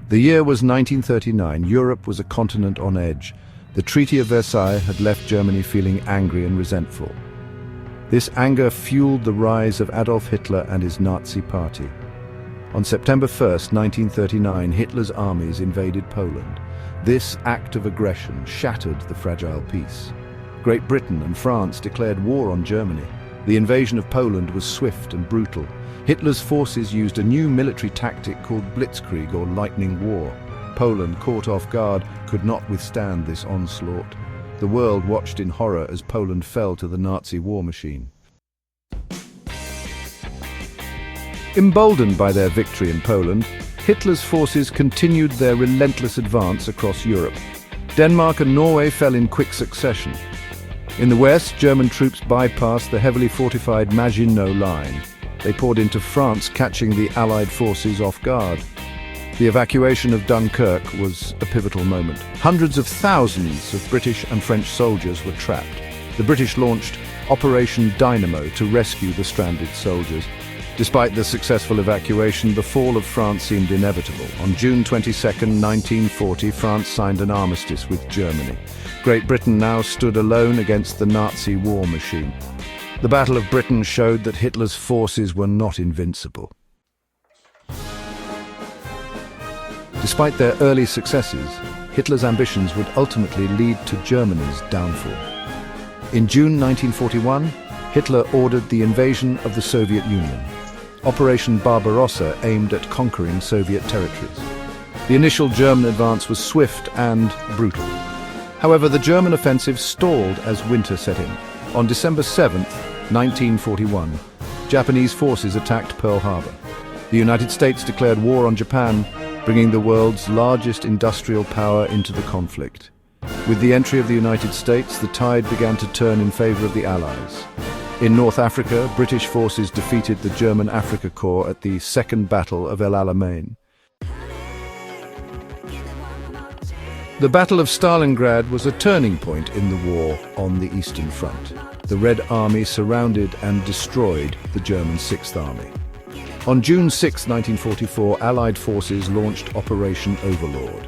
The year was 1939. Europe was a continent on edge. The Treaty of Versailles had left Germany feeling angry and resentful. This anger fueled the rise of Adolf Hitler and his Nazi party. On September 1st, 1939, Hitler's armies invaded Poland. This act of aggression shattered the fragile peace. Great Britain and France declared war on Germany. The invasion of Poland was swift and brutal. Hitler's forces used a new military tactic called blitzkrieg, or lightning war. Poland, caught off guard, could not withstand this onslaught. The world watched in horror as Poland fell to the Nazi war machine. Emboldened by their victory in Poland, Hitler's forces continued their relentless advance across Europe. Denmark and Norway fell in quick succession. In the west, German troops bypassed the heavily fortified Maginot Line. They poured into France, catching the Allied forces off guard. The evacuation of Dunkirk was a pivotal moment. Hundreds of thousands of British and French soldiers were trapped. The British launched Operation Dynamo to rescue the stranded soldiers. Despite the successful evacuation, the fall of France seemed inevitable. On June 22, 1940, France signed an armistice with Germany. Great Britain now stood alone against the Nazi war machine. The Battle of Britain showed that Hitler's forces were not invincible. Despite their early successes, Hitler's ambitions would ultimately lead to Germany's downfall. In June 1941, Hitler ordered the invasion of the Soviet Union. Operation Barbarossa aimed at conquering Soviet territories. The initial German advance was swift and brutal. However, the German offensive stalled as winter set in. On December 7, 1941, Japanese forces attacked Pearl Harbor. The United States declared war on Japan, bringing the world's largest industrial power into the conflict. With the entry of the United States, the tide began to turn in favor of the Allies. In North Africa, British forces defeated the German Afrika Korps at the Second Battle of El Alamein. The Battle of Stalingrad was a turning point in the war on the Eastern Front. The Red Army surrounded and destroyed the German Sixth Army. On June 6, 1944, Allied forces launched Operation Overlord.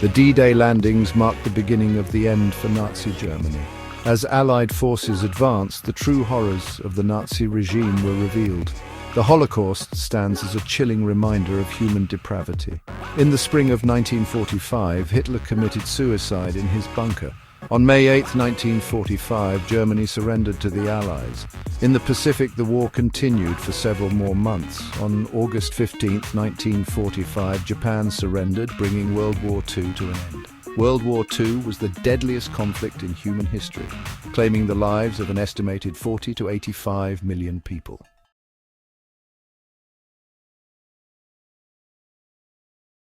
The D-Day landings marked the beginning of the end for Nazi Germany. As Allied forces advanced, the true horrors of the Nazi regime were revealed. The Holocaust stands as a chilling reminder of human depravity. In the spring of 1945, Hitler committed suicide in his bunker. On May 8, 1945, Germany surrendered to the Allies. In the Pacific, the war continued for several more months. On August 15, 1945, Japan surrendered, bringing World War II to an end. World War II was the deadliest conflict in human history, claiming the lives of an estimated 40 to 85 million people.